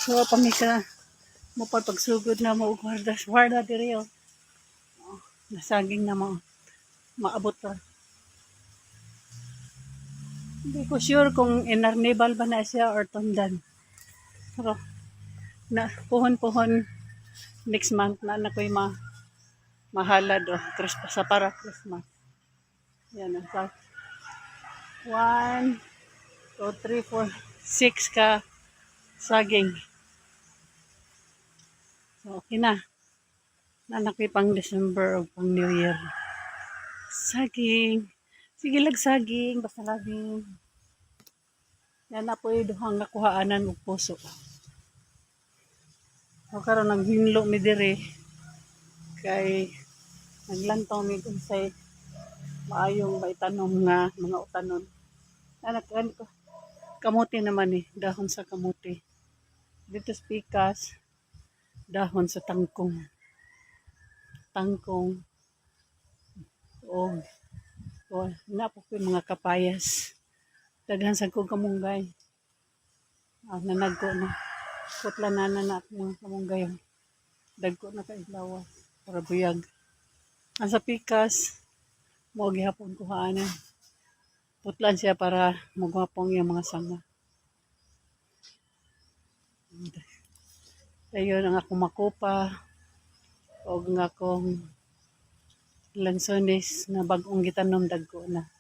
So pamisa mo pagsugod na mo og warda diri oh. Nasaging na mo maabot pa. Hindi ko sure kung inarnibal ba na siya or tundan. Pero na puhon-puhon next month na ko'y mahalad o Christmas sa para Christmas. Yan ang sa 1, 2, 3, 4, 6 ka saging. So okay na. Nanak pang December o pang New Year. Saging. Sige lag saging, basta labing. Yan na po yung duhang nakuhaanan og puso. O karon nang hinlo mi dire kay naglantaw mi kung say maayong maitanom nga mga utanon. Anak ko kamuti naman dahon sa kamuti. Dito sa pikas, dahon sa tangkong. Tangkong. O na po yung mga kapayas. Daghan sa kong kamunggay. Nanagko na. Putla na mga kamunggay. Dagko na kailawas. Para buyag. Ang sa pikas, mo gihapon kuhaanan. Putlan siya para magwapong yung mga sanga. Ayun ang akong makupa. O ang akong lansones na bagong gitanom dagko na.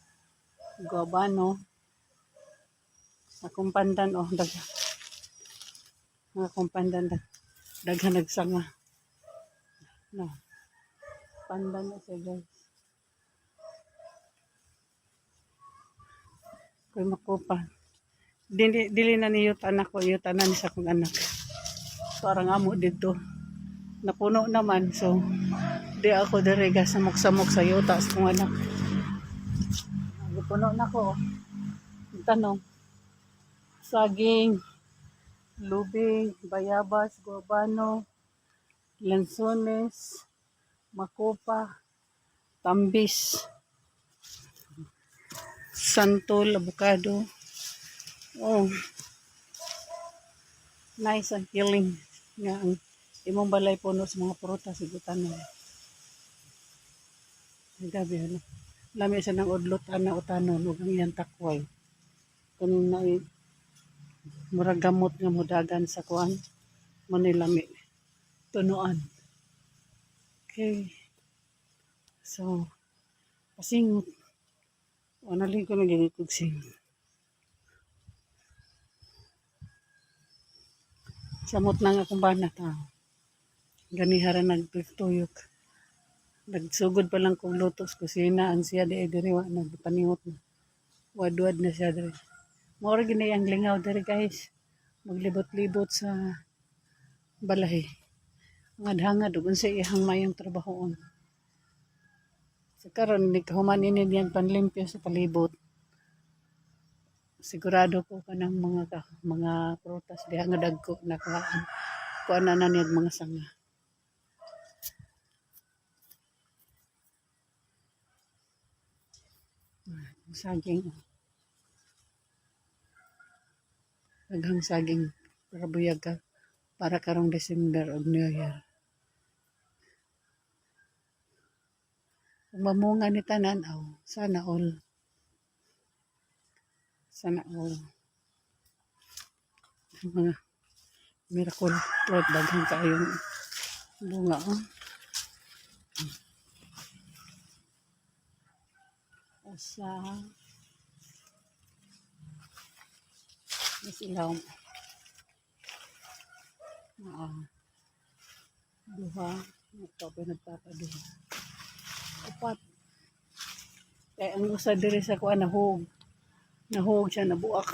Guabano. Akong pandan akong pandan daghan nagsanga. No. Pandan na siya guys. Koy makupa. Dili na ni yutan ako, yutanan sa akong anak. Parang amo dito. Napuno naman so di ako diriga samok-samok sa yuta sa akong anak. Puno na ko. Tanong. Saging, lubing, bayabas, guabano, lansones, makupa, tambis, santol, avocado. Oh. Nice and healing. Nga ang imong balay puno sa mga prutas igutan na. Gabi ano. Lami sa nang udlot ana utanon ug ang iyang takway. Kunin na murag gamot nga mudagan sa kuan manilami tunuan. Okay. So pasingot. Analing ko nagigikugsing. Samot na nga akong banat ganihara nagtuyok. Nagsugod pa lang kong luto sa kusina ang siya di diriwa nagpanihot na. Wadwad na siya diri. Mora gini ang lingaw diri guys. Maglibot-libot sa balay. Mga hangad ug unsa ihang mayong trabahoon. Sa karon nikahuman ini diyan panlimpyo sa palibot. Sigurado ko kanang mga prutas diha nga dagko na kuan na niyag mga sanga. Saging. Daghang saging para buyag ka para karong December ug New Year. Kung mamunga ni tanan sana all. Sana all. Mga miracle fruit daghang kayong bunga Asa isilaw duha ito pinagpapaduha upat kaya ang usa diri sa kuan nahug siya nabuak